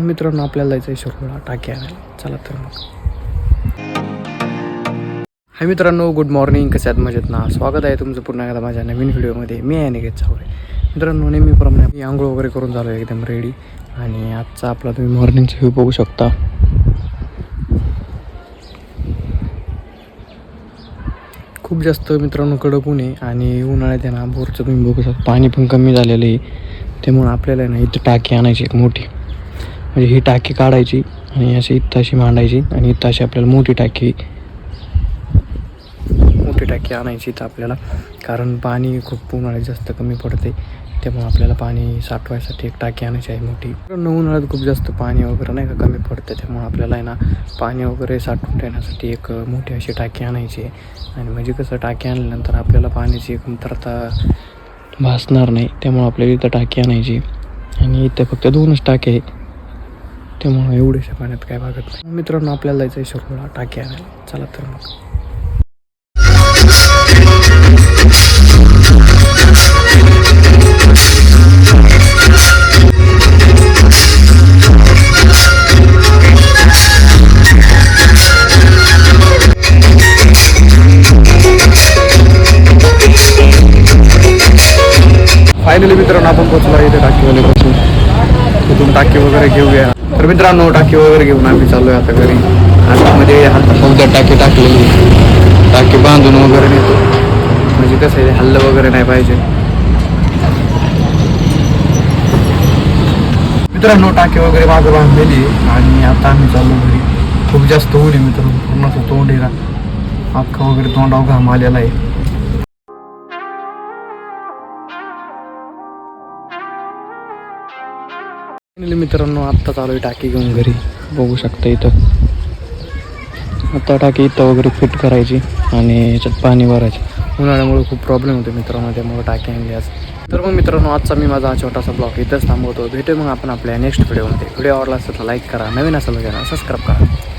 मित्रांनो आपल्याला जायचं आहे शिरोळला टाकी आणायला. चला तर मग. हाय मित्रांनो, गुड मॉर्निंग. कसे आहात? मजेत ना? स्वागत आहे तुमचं पुन्हा एकदा माझ्या नवीन व्हिडिओमध्ये. मी आहे निकेत चावरे. मित्रांनो, नेहमीप्रमाणे मी आंघोळ वगैरे करून झालो आहे एकदम रेडी. आणि आजचा आपला तुम्ही मॉर्निंगचा व्ह्यू बघू शकता. खूप जास्त मित्रांनो कडक ऊन आहे आणि उन्हाळ्यात आहे ना बोरचं तुम्ही बघू शकता पाणी पण कमी झालेलं आहे. त्यामुळे आपल्याला आहे ना इथं टाकी आणायची एक मोठी, म्हणजे ही टाकी काढायची आणि अशी इथं अशी मांडायची आणि इथं अशी आपल्याला मोठी टाकी आणायची इथं आपल्याला. कारण पाणी खूप उन्हाळ्यात जास्त कमी पडते, त्यामुळे आपल्याला पाणी साठवायसाठी एक टाकी आणायची आहे मोठी. कारण उन्हाळ्यात खूप जास्त पाणी वगैरे नाही का कमी पडतं, त्यामुळे आपल्याला आहे ना पाणी वगैरे साठवून ठेवण्यासाठी एक मोठी अशी टाकी आणायची आहे. आणि म्हणजे कसं टाकी आणल्यानंतर आपल्याला पाण्याची कमतरता भासणार नाही, त्यामुळे आपल्याला इथं टाकी आणायची. आणि इथं फक्त 2च टाकी आहे, त्यामुळे एवढ्याशा पाण्यात काय भागत नाही. मित्रांनो आपल्याला जायचं आहे शिरोळला टाकी आणायला. चला तर मग. फायनली मित्रांनो आपण पोहोचलो इथे टाकीवाल्यापासून. तिथून टाकी वगैरे घेऊया. तर मित्रांनो टाकी वगैरे घेऊन आम्ही चाललो आहे आता घरी. आतमध्ये हातात टाकी टाकलेली, टाकी बांधून वगैरे नेतो, म्हणजे कसं आहे हल्लं वगैरे नाही पाहिजे. मित्रांनो टाकी वगैरे मागं बांधलेली आणि आता आम्ही चाललो घरी. खूप जास्त ऊन आहे मित्रांनो, पूर्ण असं तोंड आहे ना अख्खा वगैरे तोंडावर घाम आलेला आहे. मित्रांनो आत्ता चालू आहे टाकी घेऊन घरी. बघू शकता इथं आता टाकी इथं वगैरे फिट करायची आणि याच्यात पाणी भरायचं. उन्हाळ्यामुळे खूप प्रॉब्लेम होते मित्रांनो, त्यामुळे टाकी आणली आज. तर मग मित्रांनो आजचा मी माझा छोटासा ब्लॉग इथंच थांबवतो. भेटू मग आपण आपल्या नेक्स्ट व्हिडिओमध्ये. व्हिडिओ आवडला असेल तर लाईक करा, नवीन असेल तर सबस्क्राईब करा.